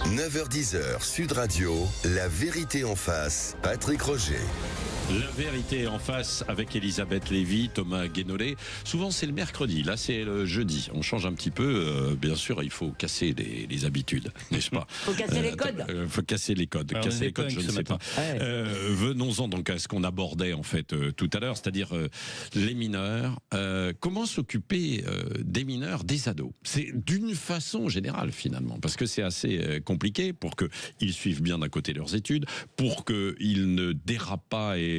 9h-10h, Sud Radio, la vérité en face, Patrick Roger. La vérité en face avec Elisabeth Lévy, Thomas Guénolé. Souvent c'est le mercredi, là c'est le jeudi. On change un petit peu. Bien sûr, il faut casser les habitudes, n'est-ce pas? Faut casser les codes. Faut casser les codes. Alors, casser les codes, je ne sais pas. Ouais. Venons-en donc à ce qu'on abordait en fait tout à l'heure, c'est-à-dire les mineurs. Comment s'occuper des mineurs, des ados? C'est d'une façon générale finalement, parce que c'est assez compliqué pour qu'ils suivent bien d'un côté leurs études, pour qu'ils ne dérapent pas et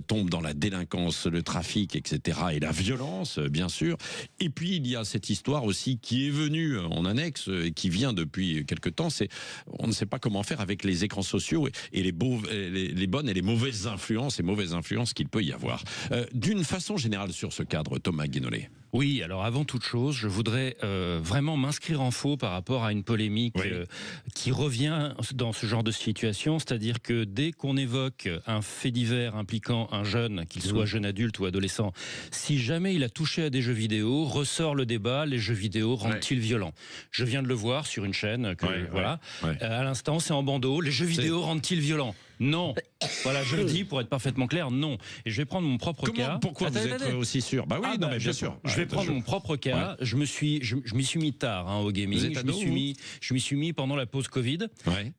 tombe dans la délinquance, le trafic, etc. et la violence, bien sûr. Et puis, il y a cette histoire aussi qui est venue en annexe et qui vient depuis quelque temps, c'est on ne sait pas comment faire avec les écrans sociaux et les bonnes et les mauvaises influences qu'il peut y avoir. D'une façon générale sur ce cadre, Thomas Guénolé. Oui, alors avant toute chose, je voudrais vraiment m'inscrire en faux par rapport à une polémique qui revient dans ce genre de situation, c'est-à-dire que dès qu'on évoque un fait divers impliquant un jeune, qu'il soit jeune adulte ou adolescent, si jamais il a touché à des jeux vidéo, ressort le débat, les jeux vidéo rendent-ils violents? Je viens de le voir sur une chaîne, à l'instant c'est en bandeau, les jeux vidéo rendent-ils violents? Non. Voilà, je le dis pour être parfaitement clair, non. Et je vais prendre mon propre cas. Pourquoi vous êtes aussi sûr? Bah oui, bien sûr. Je vais prendre mon propre cas. Je m'y suis mis tard au gaming. Je m'y suis mis pendant la pause Covid.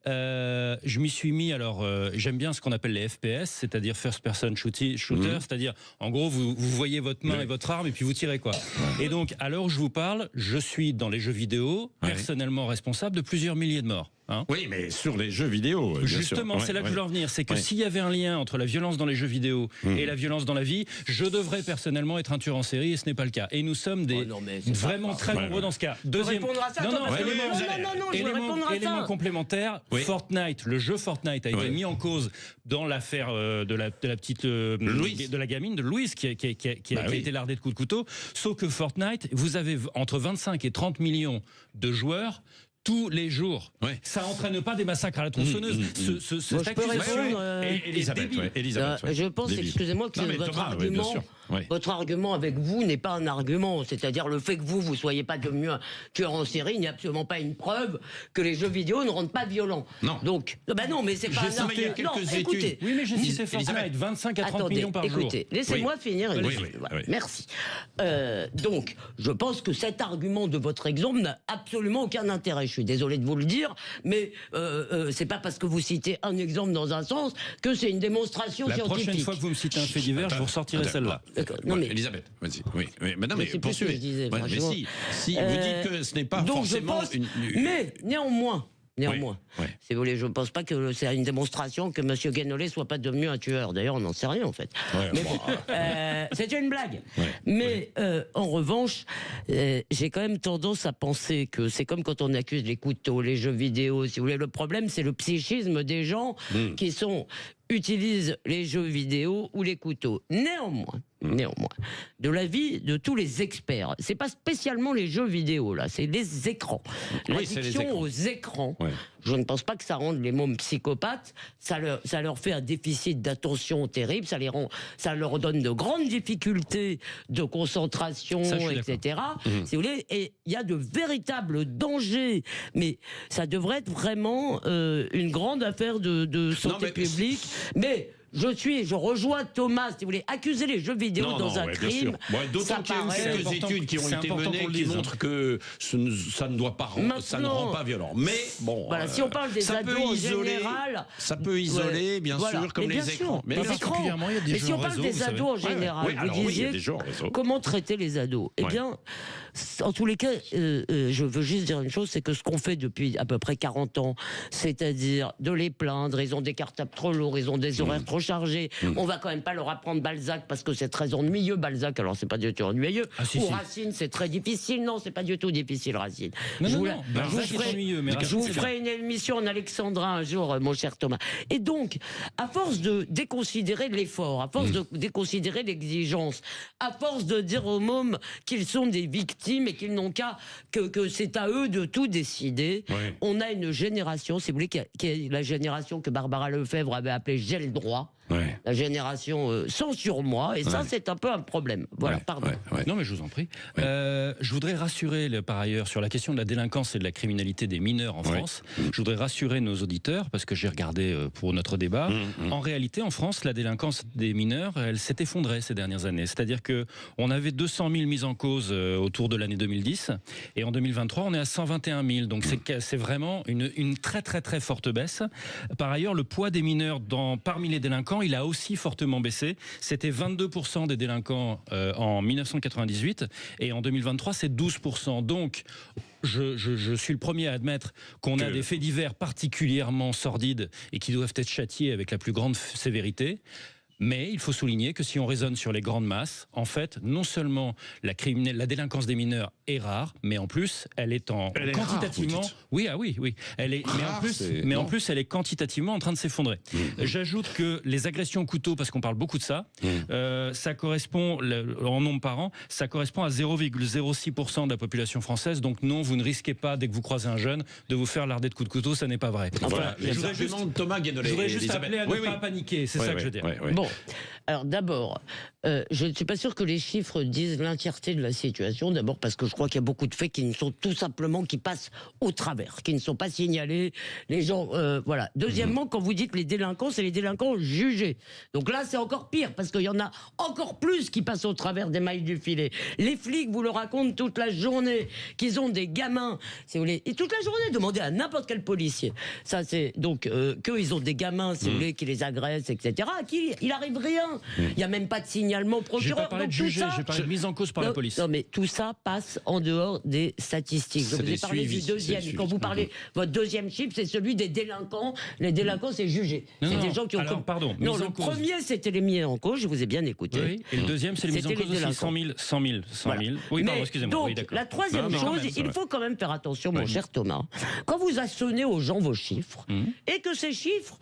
Je m'y suis mis. Alors, j'aime bien ce qu'on appelle les FPS, c'est-à-dire First Person Shooter, c'est-à-dire en gros vous voyez votre main et votre arme et puis vous tirez quoi. Et donc à l'heure où je vous parle, je suis dans les jeux vidéo personnellement responsable de plusieurs milliers de morts. Oui, mais sur les jeux vidéo. Justement, c'est là que je veux en venir. C'est que s'il y avait un lien entre la violence dans les jeux vidéo et la violence dans la vie, je devrais personnellement être un tueur en série et ce n'est pas le cas. Et nous sommes vraiment très nombreux dans ce cas. Deuxième élément complémentaire, Fortnite, le jeu Fortnite a été mis en cause dans l'affaire de la petite de la gamine, de Louise, qui a été lardée de coups de couteau. Sauf que Fortnite, vous avez entre 25 et 30 millions de joueurs tous les jours. Ça entraîne pas des massacres à la tronçonneuse. Cette accusation je pense, excusez-moi, que votre argument avec vous n'est pas un argument. C'est-à-dire le fait que vous soyez pas devenu un tueur en série n'est absolument pas une preuve que les jeux vidéo ne rendent pas violents. Non. Donc, non, mais c'est pas un argument. Non, écoutez. Oui, mais j'ai cité Fortnite, 25 à 30 millions par jour. Écoutez, laissez-moi finir. Merci. Donc, je pense que cet argument de votre exemple n'a absolument aucun intérêt. Je suis désolé de vous le dire, mais c'est pas parce que vous citez un exemple dans un sens que c'est une démonstration scientifique. La prochaine fois que vous me citez un fait divers, je vous ressortirai celle-là. Non, mais Elisabeth, vas-y. Oui, mais non, mais poursuivez. Mais si vous dites que ce n'est pas forcément mais néanmoins, si vous voulez, je ne pense pas que c'est une démonstration que M. Guénolé soit pas devenu un tueur. D'ailleurs, on n'en sait rien en fait. C'est une blague. Mais en revanche, j'ai quand même tendance à penser que c'est comme quand on accuse les couteaux, les jeux vidéo. Si vous voulez, le problème, c'est le psychisme des gens qui utilisent les jeux vidéo ou les couteaux. Néanmoins, de l'avis de tous les experts, c'est pas spécialement les jeux vidéo là, c'est les écrans. L'addiction aux écrans. Je ne pense pas que ça rende les mômes psychopathes. Ça leur fait un déficit d'attention terrible. Ça leur donne de grandes difficultés de concentration, etc. Si vous voulez, et il y a de véritables dangers. Mais ça devrait être vraiment une grande affaire de santé publique. Mais je rejoins Thomas, si vous voulez, accuser les jeux vidéo dans un crime. D'autant qu'il y a eu quelques études qui ont été menées qui montrent que ça ne rend pas violent. Mais bon, si on parle des ados en général, ça peut isoler, bien sûr, comme les écrans. Mais si on parle des ados en général, vous disiez comment traiter les ados. Eh bien, en tous les cas, je veux juste dire une chose, c'est que ce qu'on fait depuis à peu près 40 ans, c'est-à-dire de les plaindre, ils ont des cartables trop lourds, ils ont des horaires trop chargés, on va quand même pas leur apprendre Balzac parce que c'est très ennuyeux, Balzac, alors c'est pas du tout ennuyeux, Racine c'est très difficile, non c'est pas du tout difficile Racine. Je vous ferai une émission en alexandrin un jour, mon cher Thomas. Et donc, à force de déconsidérer l'effort, à force de déconsidérer l'exigence, à force de dire aux mômes qu'ils sont des victimes et qu'ils n'ont que c'est à eux de tout décider, on a une génération, si vous voulez, qui est la génération que Barbara Lefebvre avait appelée gel droit. la génération sans surmoi, et ça c'est un peu un problème. Voilà, pardon. Non mais je vous en prie. Je voudrais rassurer par ailleurs sur la question de la délinquance et de la criminalité des mineurs en France. Je voudrais rassurer nos auditeurs, parce que j'ai regardé pour notre débat. En réalité, en France, la délinquance des mineurs, elle s'est effondrée ces dernières années. C'est-à-dire que on avait 200 000 mises en cause autour de l'année 2010, et en 2023, on est à 121 000. Donc c'est vraiment une très très très forte baisse. Par ailleurs, le poids des mineurs parmi les délinquants, il a aussi fortement baissé. C'était 22% des délinquants en 1998, et en 2023, c'est 12%. Donc, je suis le premier à admettre qu'on a des faits divers particulièrement sordides et qui doivent être châtiés avec la plus grande sévérité. Mais il faut souligner que si on raisonne sur les grandes masses, en fait, non seulement la délinquance des mineurs est rare, mais en plus, elle est quantitativement. Rare, oui. Elle est, rare, mais en plus, elle est quantitativement en train de s'effondrer. J'ajoute que les agressions au couteau, parce qu'on parle beaucoup de ça, ça correspond en nombre par an, ça correspond à 0,06% de la population française. Donc non, vous ne risquez pas dès que vous croisez un jeune de vous faire larder de coups de couteau, ça n'est pas vrai. Voilà, je voudrais juste appeler à ne pas paniquer, c'est ça que je veux dire. Bon, alors d'abord, je ne suis pas sûr que les chiffres disent l'entièreté de la situation. D'abord parce que je crois qu'il y a beaucoup de faits qui ne sont tout simplement, qui passent au travers, qui ne sont pas signalés. Les gens, voilà. Deuxièmement, quand vous dites les délinquants, c'est les délinquants jugés. Donc là, c'est encore pire parce qu'il y en a encore plus qui passent au travers des mailles du filet. Les flics vous le racontent toute la journée, qu'ils ont des gamins, si vous voulez, et toute la journée, demandez à n'importe quel policier. Ça, c'est donc qu'ils ont des gamins, si vous voulez, qui les agressent, etc. À qui il arrive rien. Il n'y a même pas de signalement au procureur. J'ai pas parlé de juger, j'ai parlé de mise en cause par la police. Non, mais tout ça passe en dehors des statistiques. Je vous ai parlé du deuxième. Et quand vous parlez, votre deuxième chiffre, c'est celui des délinquants. Les délinquants, c'est jugé. C'est des gens qui ont. Alors, pardon. Non, le premier, c'était les mis en cause. Je vous ai bien écouté. Oui, et le deuxième, c'est les mises en cause aussi. 100 000. Voilà. Oui, pardon, excusez-moi. Donc, oui, d'accord. la troisième chose, il faut quand même faire attention, mon cher Thomas. Quand vous assonnez aux gens vos chiffres, et que ces chiffres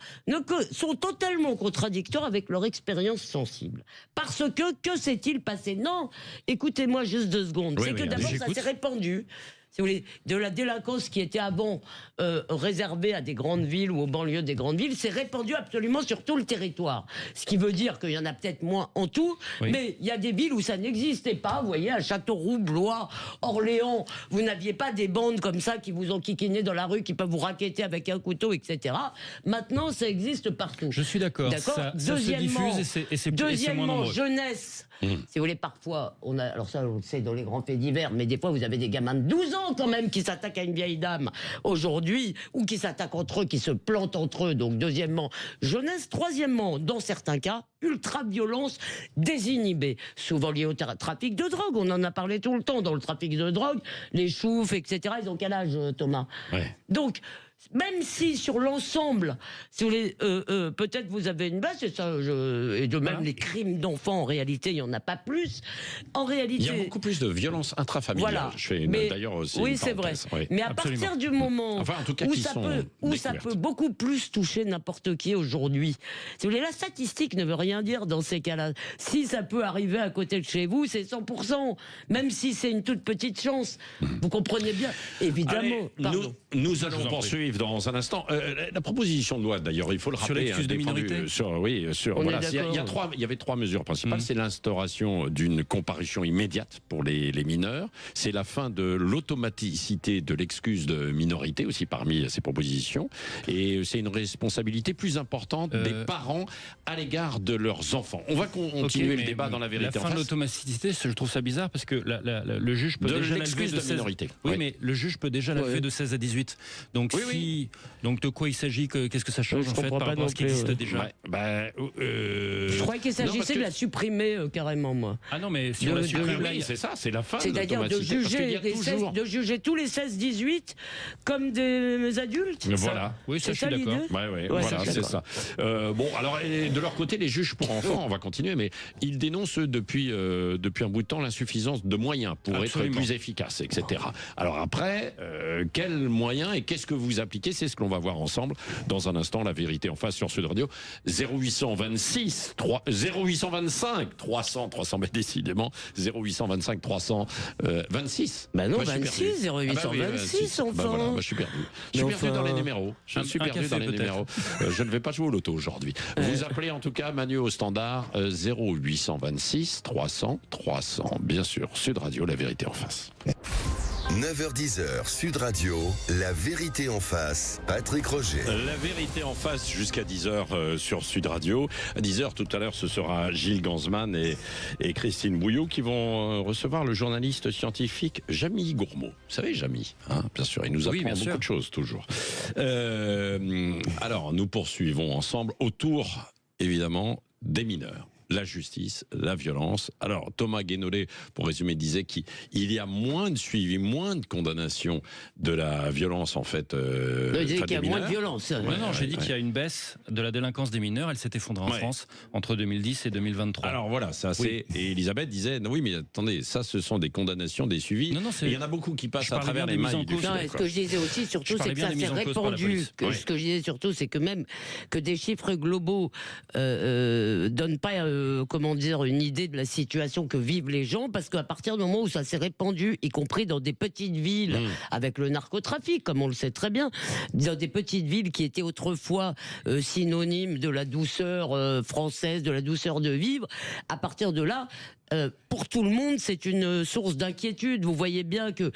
sont totalement contradictoires avec leur expérience sensible. Parce que s'est-il passé? Non, écoutez-moi juste 2 secondes. C'est que d'abord, ça s'est répandu. Si vous voulez, de la délinquance qui était avant réservée à des grandes villes ou aux banlieues des grandes villes, s'est répandue absolument sur tout le territoire. Ce qui veut dire qu'il y en a peut-être moins en tout, mais il y a des villes où ça n'existait pas. Vous voyez, à Châteauroux, Blois, Orléans, vous n'aviez pas des bandes comme ça qui vous ont kikiné dans la rue, qui peuvent vous raqueter avec un couteau, etc. Maintenant, ça existe partout. Je suis d'accord. Ça se diffuse et c'est moins nombreux. Jeunesse. Si vous voulez, parfois, alors ça, on le sait dans les grands faits divers, mais des fois, vous avez des gamins de 12 ans quand même qui s'attaquent à une vieille dame aujourd'hui, ou qui s'attaquent entre eux, qui se plantent entre eux. Donc, deuxièmement, jeunesse. Troisièmement, dans certains cas, ultra-violence désinhibée, souvent liée au trafic de drogue. On en a parlé tout le temps dans le trafic de drogue, les choufs, etc. Ils ont quel âge, Thomas? Donc, même si sur l'ensemble, si vous voulez, peut-être vous avez une baisse, et ça, et de même les crimes d'enfants, en réalité, il n'y en a pas plus. En réalité, il y a beaucoup plus de violences intrafamiliales. Voilà. Je fais d'ailleurs aussi. Oui, c'est vrai. Oui. Mais à partir du moment où ça peut beaucoup plus toucher n'importe qui aujourd'hui, si vous voulez, la statistique ne veut rien dire dans ces cas-là. Si ça peut arriver à côté de chez vous, c'est 100%. Même si c'est une toute petite chance. Vous comprenez bien, évidemment. Allez, nous allons poursuivre dans un instant. La proposition de loi, d'ailleurs, il faut le rappeler, sur l'excuse de minorité. Il y avait 3 mesures principales. C'est l'instauration d'une comparution immédiate pour les mineurs. C'est la fin de l'automaticité de l'excuse de minorité aussi parmi ces propositions. Et c'est une responsabilité plus importante des parents à l'égard de leurs enfants. On va continuer le débat dans la vérité. La fin de l'automaticité, je trouve ça bizarre parce que le juge peut déjà la lever de 16 minorité. Oui, mais le juge peut déjà la lever de 16 à 18. Donc donc de quoi il s'agit, qu'est-ce que ça change en fait par rapport à ce qui existe déjà? Je croyais qu'il s'agissait de la supprimer carrément, moi. Ah non, mais si on la supprime, c'est ça, c'est la fin. C'est-à-dire de juger tous les 16-18 comme des adultes. Voilà. Oui, ça je suis d'accord. Voilà, c'est ça. Bon, alors de leur côté, les juges pour enfants, on va continuer, mais ils dénoncent depuis un bout de temps l'insuffisance de moyens pour être plus efficaces, etc. Alors après, quels moyens et qu'est-ce que vous appelez appliquer. C'est ce que l'on va voir ensemble dans un instant. La vérité en face sur Sud Radio. 0825 300, mais décidément 0825 326. Bah non, 26, 0826, enfin. Bah voilà, je suis perdu. Je suis perdu dans les numéros. Je ne vais pas jouer au loto aujourd'hui. Vous appelez en tout cas Manu au standard 0826 300. Bien sûr, Sud Radio, la vérité en face. 9h-10h, Sud Radio, la vérité en face, Patrick Roger. La vérité en face jusqu'à 10h sur Sud Radio. À 10h tout à l'heure, ce sera Gilles Gansman et Christine Bouillot qui vont recevoir le journaliste scientifique Jamy Gourmaud. Vous savez, Jamy, hein, bien sûr, il nous apprend beaucoup de choses toujours. Alors, nous poursuivons ensemble autour, évidemment, des mineurs. La justice, la violence. Alors, Thomas Guénolé, pour résumer, disait qu'il y a moins de suivi, moins de condamnation de la violence, en fait. Il disait qu'il y a moins de violence. Non, j'ai dit qu'il y a une baisse de la délinquance des mineurs. Elle s'est effondrée en France entre 2010 et 2023. Alors voilà, ça c'est. Et Elisabeth disait, non, oui, mais attendez, ça, ce sont des condamnations, des suivis. Il y en a beaucoup qui passent à travers les mailles du filet. Ce que je disais aussi, surtout, c'est que ça s'est répandu. Ce que je disais surtout, c'est que même que des chiffres globaux donnent pas. Comment dire, une idée de la situation que vivent les gens, parce qu'à partir du moment où ça s'est répandu, y compris dans des petites villes, avec le narcotrafic, comme on le sait très bien, dans des petites villes qui étaient autrefois synonymes de la douceur française, de la douceur de vivre, à partir de là, pour tout le monde, c'est une source d'inquiétude. Vous voyez bien que,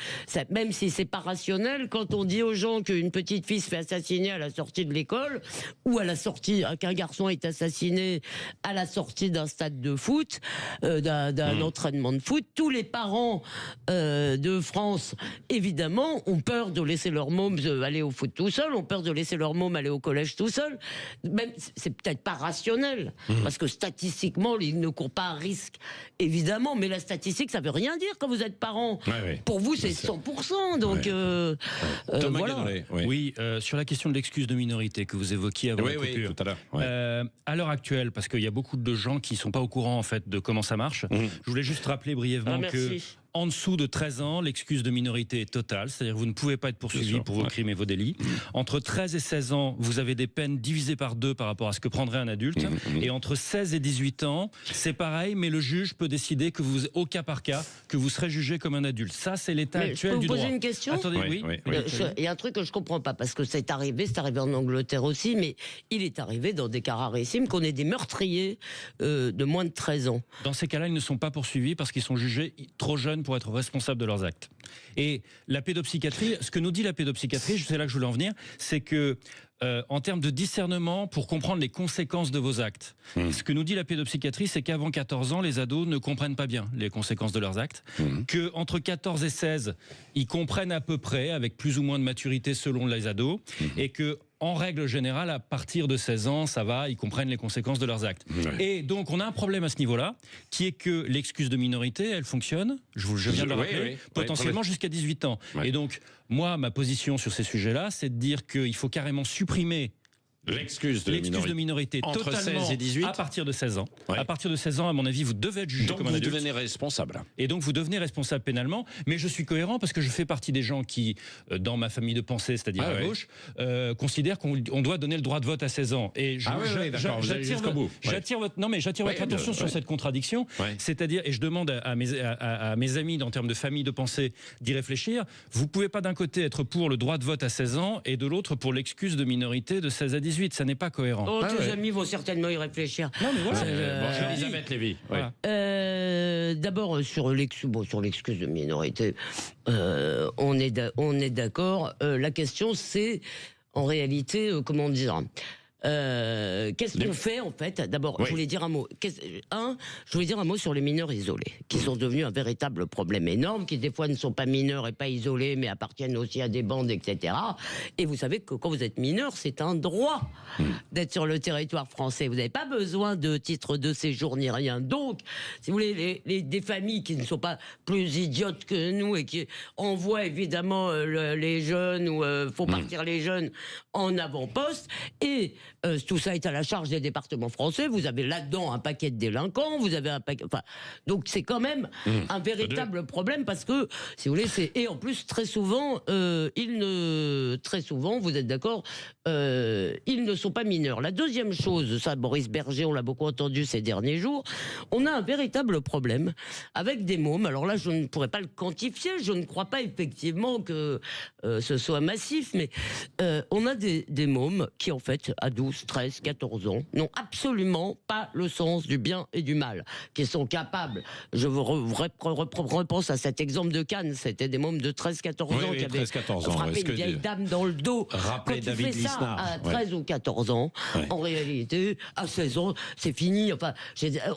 même si c'est pas rationnel, quand on dit aux gens qu'une petite fille se fait assassiner à la sortie de l'école, ou à la sortie, qu'un garçon est assassiné à la sortie d'un stade de foot, d'un entraînement de foot, tous les parents de France, évidemment, ont peur de laisser leur môme aller au foot tout seul, ont peur de laisser leur môme aller au collège tout seul. Même, c'est peut-être pas rationnel, parce que statistiquement, ils ne courent pas un risque. Évidemment, mais la statistique, ça veut rien dire quand vous êtes parent. Pour vous, c'est 100%. Donc, Thomas voilà. Guénolé, Oui, sur la question de l'excuse de minorité que vous évoquiez avant la coupure. Tout à l'heure. À l'heure actuelle, parce qu'il y a beaucoup de gens qui ne sont pas au courant en fait de comment ça marche, je voulais juste rappeler brièvement que en dessous de 13 ans, l'excuse de minorité est totale, c'est-à-dire que vous ne pouvez pas être poursuivi pour vos crimes et vos délits. Entre 13 et 16 ans, vous avez des peines divisées par 2 par rapport à ce que prendrait un adulte. Et entre 16 et 18 ans, c'est pareil, mais le juge peut décider que vous, au cas par cas, que vous serez jugé comme un adulte. Ça, c'est l'état actuel du droit. Je peux vous poser une question ? Attendez, il y a un truc que je comprends pas, parce que c'est arrivé en Angleterre aussi, mais il est arrivé dans des cas rarissimes qu'on ait des meurtriers de moins de 13 ans. Dans ces cas-là, ils ne sont pas poursuivis parce qu'ils sont jugés trop jeunes pour être responsables de leurs actes. Et la pédopsychiatrie, ce que nous dit la pédopsychiatrie, c'est là que je voulais en venir, c'est que en termes de discernement, pour comprendre les conséquences de vos actes, ce que nous dit la pédopsychiatrie, c'est qu'avant 14 ans, les ados ne comprennent pas bien les conséquences de leurs actes, qu'entre 14 et 16, ils comprennent à peu près, avec plus ou moins de maturité selon les ados, et que en règle générale, à partir de 16 ans, ça va, ils comprennent les conséquences de leurs actes. Et donc, on a un problème à ce niveau-là, qui est que l'excuse de minorité, elle fonctionne, je viens de le rappeler, potentiellement jusqu'à 18 ans. Et donc, moi, ma position sur ces sujets-là, c'est de dire qu'il faut carrément supprimer l'excuse de minorité entre totalement 16 et 18 à partir de 16 ans. À partir de 16 ans, à mon avis, vous devez être jugé comme un adulte. Donc vous devenez responsable. Et donc vous devenez responsable pénalement. Mais je suis cohérent parce que je fais partie des gens qui, dans ma famille de pensée, c'est-à-dire à gauche, considèrent qu'on doit donner le droit de vote à 16 ans. Et j'attire votre attention sur cette contradiction. C'est-à-dire, et je demande à mes amis, en termes de famille de pensée, d'y réfléchir. Vous ne pouvez pas d'un côté être pour le droit de vote à 16 ans et de l'autre pour l'excuse de minorité de 16 à 18. Ça n'est pas cohérent. Tes amis vont certainement y réfléchir. Non, mais voilà. Elisabeth Lévy. Voilà. D'abord, sur l'excuse de minorité, on est d'accord. La question, c'est, en réalité, comment dire... qu'est-ce qu'on fait en fait? D'abord, je voulais dire un mot. Je voulais dire un mot sur les mineurs isolés, qui sont devenus un véritable problème énorme, qui des fois ne sont pas mineurs et pas isolés, mais appartiennent aussi à des bandes, etc. Et vous savez que quand vous êtes mineur, c'est un droit d'être sur le territoire français. Vous n'avez pas besoin de titre de séjour ni rien. Donc, si vous voulez, des familles qui ne sont pas plus idiotes que nous et qui envoient évidemment les jeunes ou font partir les jeunes en avant-poste et tout ça est à la charge des départements français. Vous avez là-dedans un paquet de délinquants, vous avez un paquet. Enfin, donc c'est quand même un véritable problème parce que, si vous voulez, et en plus très souvent, très souvent, vous êtes d'accord, ils ne sont pas mineurs. La deuxième chose, ça, Boris Berger, on l'a beaucoup entendu ces derniers jours, on a un véritable problème avec des mômes. Alors là, je ne pourrais pas le quantifier, je ne crois pas effectivement que ce soit massif, mais on a des mômes qui, en fait, à 12, 13, 14 ans, n'ont absolument pas le sens du bien et du mal, qui sont capables, je vous repense à cet exemple de Cannes, c'était des mômes de 13, 14 ans qui avaient frappé une vieille dame dans le dos. Rappelez Quand tu David fais ça Lisnard. à 13 ou 14 ans, en réalité, à 16 ans, c'est fini. Enfin,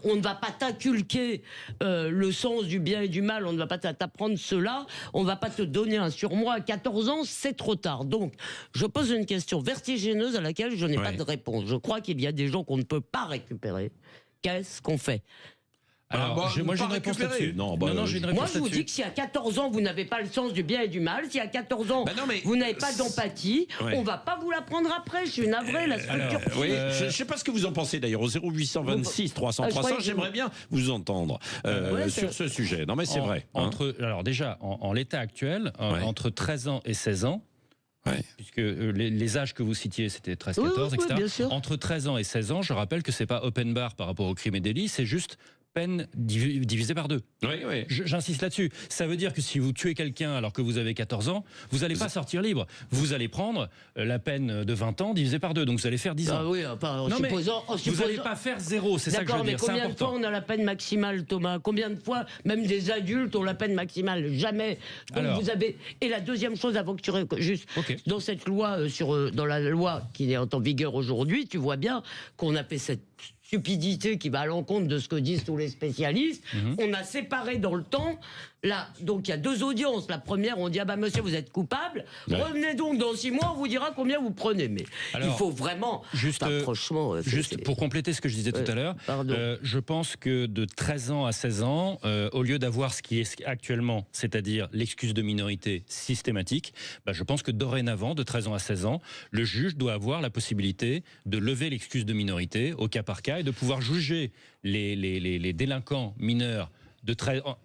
on ne va pas t'inculquer le sens du bien et du mal, on ne va pas t'apprendre cela, on ne va pas te donner un surmoi à 14 ans, c'est trop tard. Donc, je pose une question vertigineuse à laquelle je n'ai pas de réponse. Je crois qu'il y a des gens qu'on ne peut pas récupérer. Qu'est-ce qu'on fait ? Alors, moi j'ai une réponse là-dessus. Moi je vous dis que si à 14 ans vous n'avez pas le sens du bien et du mal, si à 14 ans vous n'avez pas d'empathie, on va pas vous l'apprendre après. Je suis navré, la structure. Je ne sais pas ce que vous en pensez d'ailleurs. Au 0826 300 300, j'aimerais bien vous entendre sur ce sujet. Non mais c'est vrai. Alors déjà, en l'état actuel, entre 13 ans et 16 ans, puisque les âges que vous citiez, c'était 13, 14, etc. Entre 13 ans et 16 ans, je rappelle que c'est pas open bar par rapport aux crimes et délits, c'est juste peine divisée par 2. J'insiste là-dessus. Ça veut dire que si vous tuez quelqu'un alors que vous avez 14 ans, vous n'allez pas sortir libre. Vous allez prendre la peine de 20 ans divisée par 2. Donc vous allez faire 10 ans. Vous n'allez pas faire 0, c'est ça que je veux dire. Mais combien de fois on a la peine maximale, Thomas ? Combien de fois, même des adultes, ont la peine maximale ? Jamais. Donc vous avez... Et la deuxième chose, avant que tu... Juste, dans cette loi, dans la loi qui est en vigueur aujourd'hui, tu vois bien qu'on a fait cette stupidité qui va à l'encontre de ce que disent tous les spécialistes. On a séparé dans le temps, là, donc il y a 2 audiences. La première, on dit, ah bah monsieur, vous êtes coupable, revenez donc dans 6 mois, on vous dira combien vous prenez. Mais il faut vraiment... franchement... Juste pour compléter ce que je disais tout à l'heure, je pense que de 13 ans à 16 ans, au lieu d'avoir ce qui est actuellement, c'est-à-dire l'excuse de minorité systématique, je pense que dorénavant, de 13 ans à 16 ans, le juge doit avoir la possibilité de lever l'excuse de minorité au cas par cas et de pouvoir juger les délinquants mineurs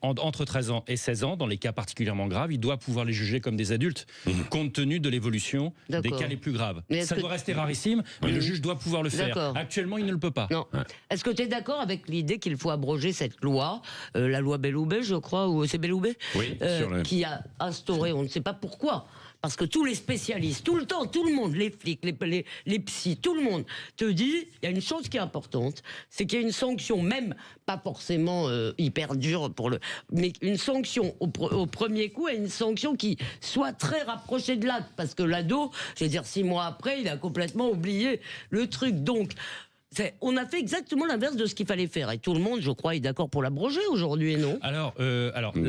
entre 13 ans et 16 ans, dans les cas particulièrement graves, il doit pouvoir les juger comme des adultes, compte tenu de l'évolution des cas les plus graves. Ça doit rester rarissime, mais le juge doit pouvoir le faire. Actuellement, il ne le peut pas. Non. Est-ce que tu es d'accord avec l'idée qu'il faut abroger cette loi, la loi Belloubet, je crois, ou c'est Belloubet, qui a instauré, on ne sait pas pourquoi, parce que tous les spécialistes, tout le temps, tout le monde, les flics, les psys, tout le monde te dit, il y a une chose qui est importante, c'est qu'il y a une sanction, même pas forcément hyper dure, mais une sanction au premier coup, et une sanction qui soit très rapprochée de l'acte, parce que l'ado, je veux dire, 6 mois après, il a complètement oublié le truc. Donc, on a fait exactement l'inverse de ce qu'il fallait faire. Et tout le monde, je crois, est d'accord pour l'abroger aujourd'hui, non ? Alors,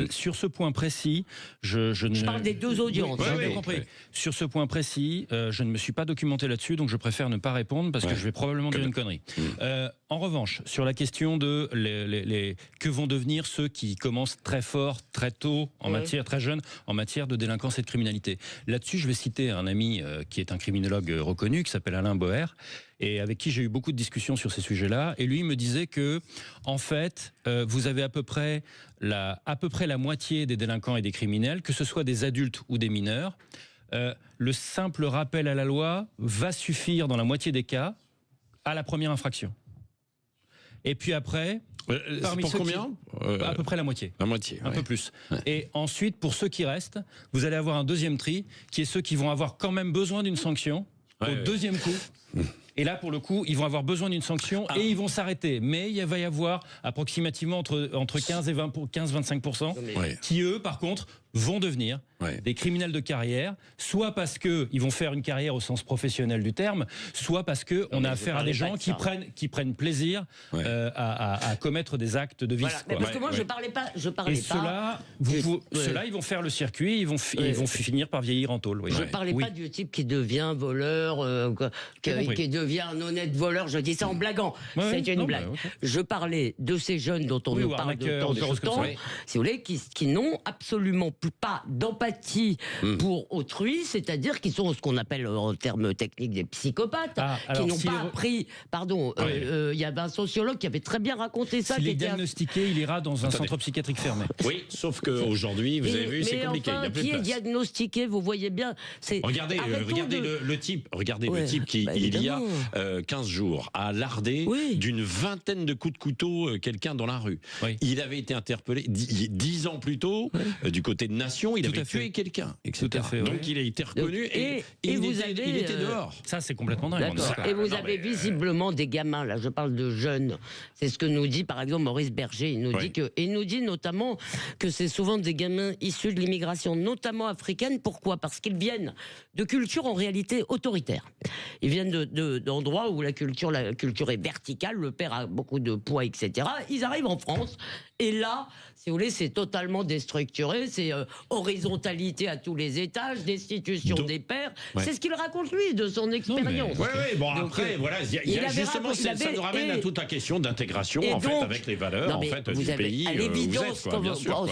sur ce point précis, je parle des 2 audiences. J'ai compris. Sur ce point précis, je ne me suis pas documenté là-dessus, donc je préfère ne pas répondre parce que je vais probablement dire une connerie. En revanche, sur la question de que vont devenir ceux qui commencent très fort, très tôt, très jeunes, en matière de délinquance et de criminalité. Là-dessus, je vais citer un ami qui est un criminologue reconnu, qui s'appelle Alain Boer, et avec qui j'ai eu beaucoup de discussions sur ces sujets-là. Et lui me disait que, en fait, vous avez à peu près la moitié des délinquants et des criminels, que ce soit des adultes ou des mineurs. Le simple rappel à la loi va suffire dans la moitié des cas à la première infraction. Et puis après, pour combien à peu près la moitié. La moitié, un peu plus. Et ensuite, pour ceux qui restent, vous allez avoir un deuxième tri, qui est ceux qui vont avoir quand même besoin d'une sanction au deuxième coup. Et là, pour le coup, ils vont avoir besoin d'une sanction et ils vont s'arrêter. Mais il va y avoir approximativement entre 15 et 25% qui, eux, par contre, vont devenir des criminels de carrière, soit parce qu'ils vont faire une carrière au sens professionnel du terme, soit parce qu'on a affaire à des gens qui prennent plaisir à commettre des actes de vice. Voilà, parce que moi, je parlais pas. Ceux-là, ils vont faire le circuit, ils vont finir par vieillir en tôle. Je parlais pas du type qui devient voleur, qui devient un honnête voleur. Je dis ça en blaguant. C'est une blague. Je parlais de ces jeunes dont on nous parle de temps en temps, si vous voulez, qui n'ont absolument pas d'empathie d'empathie pour autrui, c'est-à-dire qu'ils sont ce qu'on appelle en termes techniques des psychopathes, qui n'ont pas appris. Pardon, il y avait un sociologue qui avait très bien raconté ça. S'il est diagnostiqué, il ira dans un centre psychiatrique fermé. Oui, sauf qu'aujourd'hui, vous avez vu, c'est compliqué. Enfin, il y a plus qui de est place. diagnostiqué, vous voyez bien. Regardez le type. Regardez le type qui, il y a 15 jours, a lardé d'une vingtaine de coups de couteau quelqu'un dans la rue. Oui. Il avait été interpellé 10 ans plus tôt du côté de Nation. Il avait tué quelqu'un, etc. Tout à fait, donc il a été reconnu et il était dehors. Ça, c'est complètement dingue. Et vous avez visiblement des gamins. Là, je parle de jeunes. C'est ce que nous dit, par exemple, Maurice Berger. Il nous dit notamment que c'est souvent des gamins issus de l'immigration, notamment africaine. Pourquoi ? Parce qu'ils viennent de cultures en réalité autoritaires. Ils viennent d'endroits où la culture est verticale, le père a beaucoup de poids, etc. Ils arrivent en France, et là, si vous voulez, c'est totalement déstructuré, c'est horizontalité à tous les étages, destitution des pères. C'est ce qu'il raconte, lui, de son expérience. Oui, bon, donc, après, voilà, il y a justement, ça nous ramène à toute la question d'intégration, en fait, avec les valeurs, en fait, du pays. À l'évidence,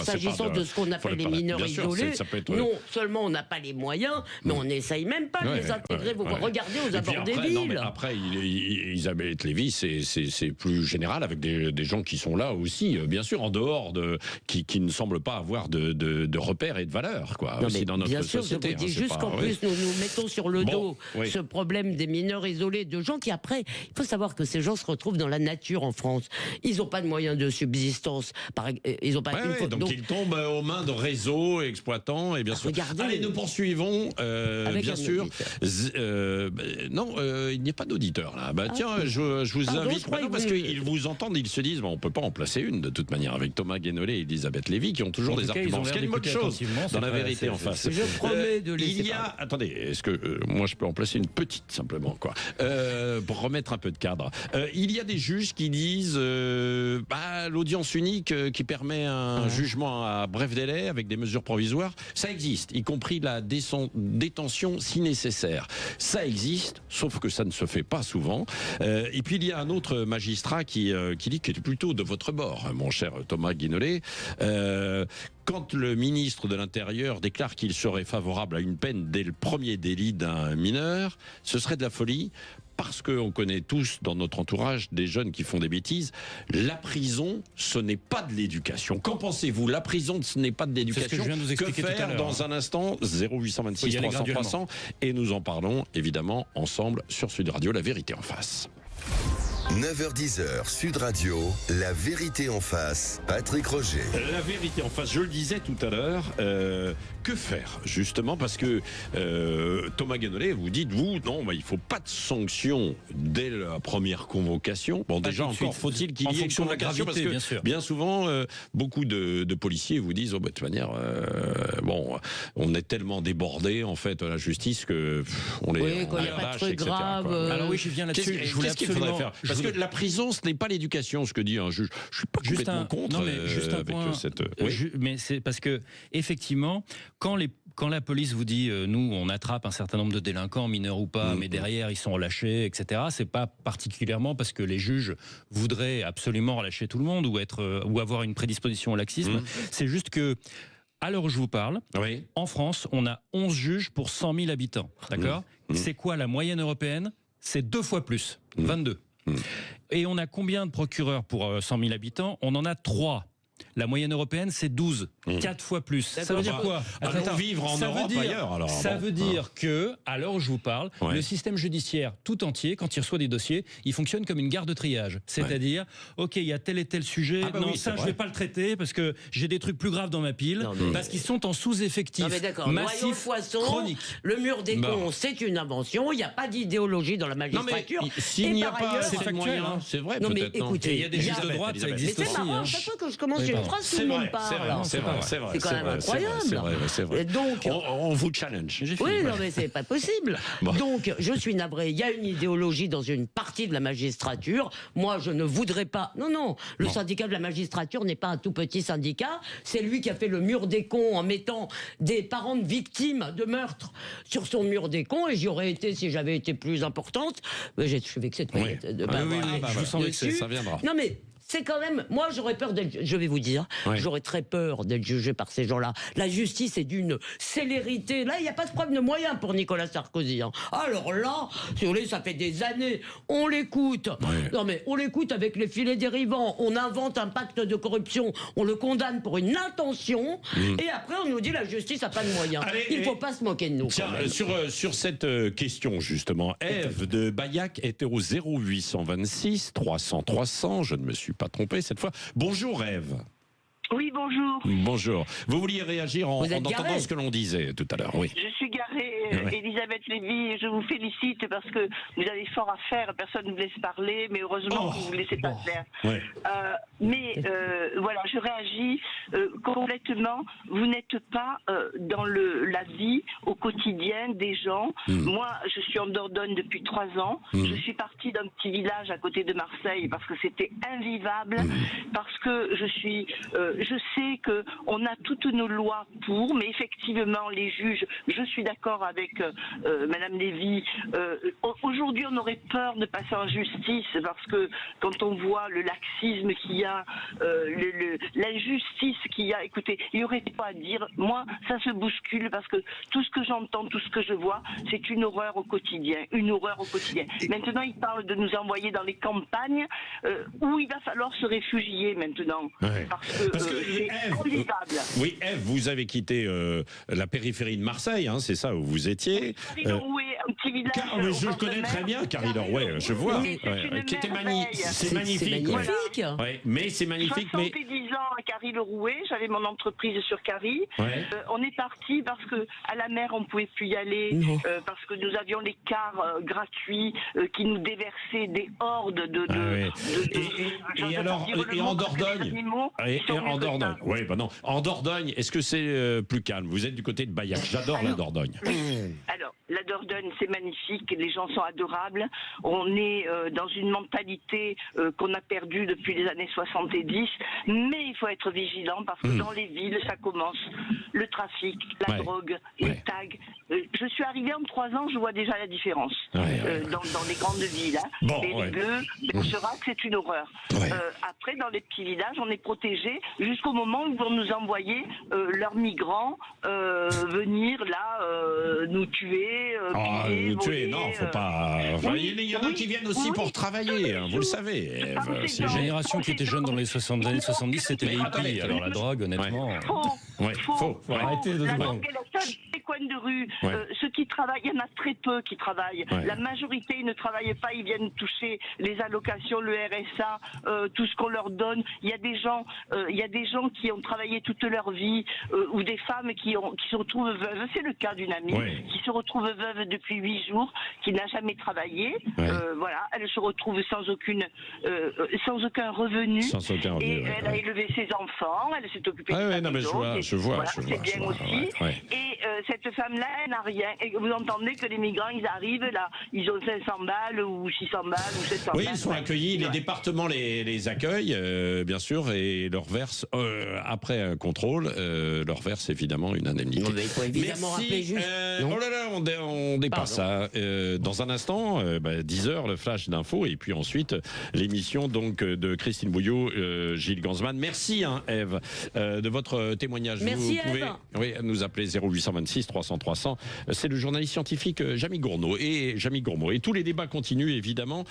s'agissant de ce qu'on appelle les mineurs isolés, non seulement on n'a pas les moyens, mais on n'essaye même pas de les intégrer. Vous regardez aux abords des villes. Après, Elisabeth Lévy, c'est plus général, avec des gens qui sont là aussi, bien sûr, en dehors qui ne semblent pas avoir de repères et de valeurs, quoi, aussi dans notre société. Je vous dis juste qu'en plus, nous mettons sur le dos ce problème des mineurs isolés, de gens qui, après, il faut savoir que ces gens se retrouvent dans la nature en France. Ils n'ont pas de moyens de subsistance. Ils ont pas donc ils tombent aux mains de réseaux exploitants, et bien sûr. Allez, nous poursuivons, bien sûr. Non, il n'y a pas d'auditeur là. Tiens, je vous invite, parce qu'ils vous entendent, ils se disent, on ne peut pas en placer une de toute manière, avec Thomas Guénolé et Elisabeth Lévy, qui ont toujours des arguments. Ce qui est une bonne chose dans la vérité en face. Je promets de laisser attendez, est-ce que moi je peux en placer une petite simplement, quoi, pour remettre un peu de cadre. Il y a des juges qui disent l'audience unique qui permet un jugement à bref délai avec des mesures provisoires, ça existe, y compris la détention si nécessaire. Ça existe, sauf que ça ne se fait pas souvent. Et puis il y a un autre magistrat qui dit qu'il est plutôt de votre bord, mon cher Thomas Guénolé. Quand le ministre de l'Intérieur déclare qu'il serait favorable à une peine dès le premier délit d'un mineur, ce serait de la folie. Parce qu'on connaît tous dans notre entourage des jeunes qui font des bêtises. La prison, ce n'est pas de l'éducation. Qu'en pensez-vous ? La prison, ce n'est pas de l'éducation. Que faire dans un instant ? 0826 300 300. Et nous en parlons évidemment ensemble sur Sud Radio, la vérité en face. 9h-10h, Sud Radio, la vérité en face, Patrick Roger. La vérité en face, je le disais tout à l'heure, que faire justement ? Parce que Thomas Guénolé, vous dites, non, il ne faut pas de sanction dès la première convocation. Bon, déjà, encore faut-il qu'il y ait une convocation, parce que bien souvent, beaucoup de policiers vous disent, de toute manière, on est tellement débordé en fait à la justice que on est... Oui, quand il n'y a pas de truc grave. Alors oui, je viens là-dessus. Qu'est-ce qu'il faudrait faire ? Parce que la prison, ce n'est pas l'éducation, ce que dit un juge. Je suis pas complètement contre. Non, mais juste un point. Mais c'est parce que effectivement, quand la police vous dit, nous, on attrape un certain nombre de délinquants, mineurs ou pas, mais derrière, ils sont relâchés, etc., c'est pas particulièrement parce que les juges voudraient absolument relâcher tout le monde ou avoir une prédisposition au laxisme. C'est juste que, à l'heure où je vous parle, en France, on a 11 juges pour 100 000 habitants. D'accord ? C'est quoi la moyenne européenne ? C'est 2 fois plus, 22. Et on a combien de procureurs pour 100 000 habitants ? On en a 3. La moyenne européenne, c'est 12, 4 fois plus. Ça veut dire quoi ? Allons vivre en Europe ailleurs, alors. Ça veut dire que, à l'heure où je vous parle, le système judiciaire tout entier, quand il reçoit des dossiers, il fonctionne comme une gare de triage. C'est-à-dire, OK, il y a tel et tel sujet, je ne vais pas le traiter parce que j'ai des trucs plus graves dans ma pile, parce qu'ils sont en sous-effectif massif, chronique. Le mur des cons, c'est une invention, il n'y a pas d'idéologie dans la magistrature. S'il n'y a pas assez de moyens, c'est vrai, peut-être. Écoutez, il y a des juges de droite, ça existe aussi. C'est marrant, chaque fois que je commence une phrase, tout le monde parle. C'est vrai. C'est quand même incroyable. C'est vrai. Donc, on vous challenge. Oui, non, mais c'est pas possible. Donc, je suis navré. Il y a une idéologie dans une partie de la magistrature. Moi, je ne voudrais pas. Non. Le syndicat de la magistrature n'est pas un tout petit syndicat. C'est lui qui a fait le mur des cons en mettant des parents de victimes de meurtre sur son mur des cons. Et j'y aurais été si j'avais été plus importante. Mais je suis vexé de pas je vous sens vexé, ça viendra. Non, mais c'est quand même... Moi, j'aurais peur d'être... Je vais vous dire, j'aurais très peur d'être jugé par ces gens-là. La justice est d'une célérité. Là, il n'y a pas de problème de moyens pour Nicolas Sarkozy. Hein. Alors là, si vous voulez, ça fait des années. On l'écoute. Non, mais on l'écoute avec les filets dérivants. On invente un pacte de corruption. On le condamne pour une intention. Et après, on nous dit la justice n'a pas de moyens. Allez, il ne faut pas se moquer de nous. Tiens, sur cette question, justement, Ève de Baillac était au 0826 300 300. Je ne me suis pas trompé cette fois. Bonjour Ève. Oui, bonjour. Bonjour. Vous vouliez réagir en entendant ce que l'on disait tout à l'heure, oui. Je suis garée, Elisabeth Lévy, je vous félicite parce que vous avez fort à faire, personne ne vous laisse parler, mais heureusement que vous ne laissez pas faire. Voilà, je réagis complètement. Vous n'êtes pas dans la vie au quotidien des gens. Moi, je suis en Dordogne depuis 3 ans. Je suis partie d'un petit village à côté de Marseille parce que c'était invivable, parce que je sais qu'on a toutes nos lois pour, mais effectivement, les juges, je suis d'accord avec Madame Lévy, aujourd'hui on aurait peur de passer en justice parce que quand on voit le laxisme qu'il y a, l'injustice qu'il y a, écoutez, il n'y aurait pas à dire, moi ça se bouscule parce que tout ce que j'entends, tout ce que je vois, c'est une horreur au quotidien, une horreur au quotidien. Maintenant il parle de nous envoyer dans les campagnes où il va falloir se réfugier maintenant, parce que c'est invivable. Oui, Ève, vous avez quitté la périphérie de Marseille, hein, c'est ça où vous étiez. Un petit village. Je connais très bien Carry-le-Rouet, je vois. Qui était magnifique. C'est magnifique. Mais c'est magnifique. 70 ans à Carry-le-Rouet, j'avais mon entreprise sur Carry. On est parti parce que à la mer on pouvait plus y aller, parce que nous avions les cars gratuits qui nous déversaient des hordes et en Dordogne. En Dordogne, est-ce que c'est plus calme? Vous êtes du côté de Baillac. J'adore la Dordogne. Alors, la Dordogne, c'est magnifique. Les gens sont adorables. On est dans une mentalité qu'on a perdue depuis les années 70. Mais il faut être vigilant parce que dans les villes, ça commence. Le trafic, la drogue, les tags. Je suis arrivée en 3 ans, je vois déjà la différence dans les grandes villes. Hein. Les Bleus, Bergerac, c'est une horreur. Après, dans les petits villages, on est protégés jusqu'au moment où ils vont nous envoyer leurs migrants venir là nous tuer, voler, non, faut pas. Il y en a qui viennent aussi pour travailler, hein, vous le savez. Ève, c'est une génération qui était jeune dans les années 70, c'était les hippies. Alors la drogue, honnêtement. Faut arrêter de la drogue est la seule des coins de rue. Ceux qui travaillent, il y en a très peu qui travaillent. La majorité ne travaillent pas, ils viennent toucher les allocations, le RSA, tout ce qu'on leur donne. Il y a des gens qui ont travaillé toute leur vie, ou des femmes qui se retrouvent veuves. C'est le cas d'une amie qui se retrouve veuve depuis 8 jours, qui n'a jamais travaillé. Voilà, elle se retrouve sans aucun revenu. Et elle a élevé ses enfants, elle s'est occupée de sa maison. Je vois. C'est bien aussi. Et cette femme-là, elle n'a rien. Et vous entendez que les migrants, ils arrivent là, ils ont 500 balles ou 600 balles ou 700 balles. Oui, ils sont accueillis. Les départements les accueillent, bien sûr, et leur versent après un contrôle, leur verse évidemment une indemnité. Il faut évidemment rappeler juste. Oh là là, on dépasse ça. Dans un instant, 10h, le flash d'infos, et puis ensuite l'émission donc de Christine Bouillot, Gilles Gansman. Merci, Ève, de votre témoignage. Merci, vous pouvez nous appeler 0826 300 300. C'est le journaliste scientifique Jamie Gourmaud. Et tous les débats continuent évidemment.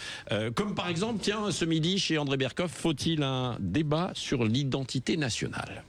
Comme par exemple, tiens, ce midi chez André Berkoff, faut-il un débat sur l'identité nationale?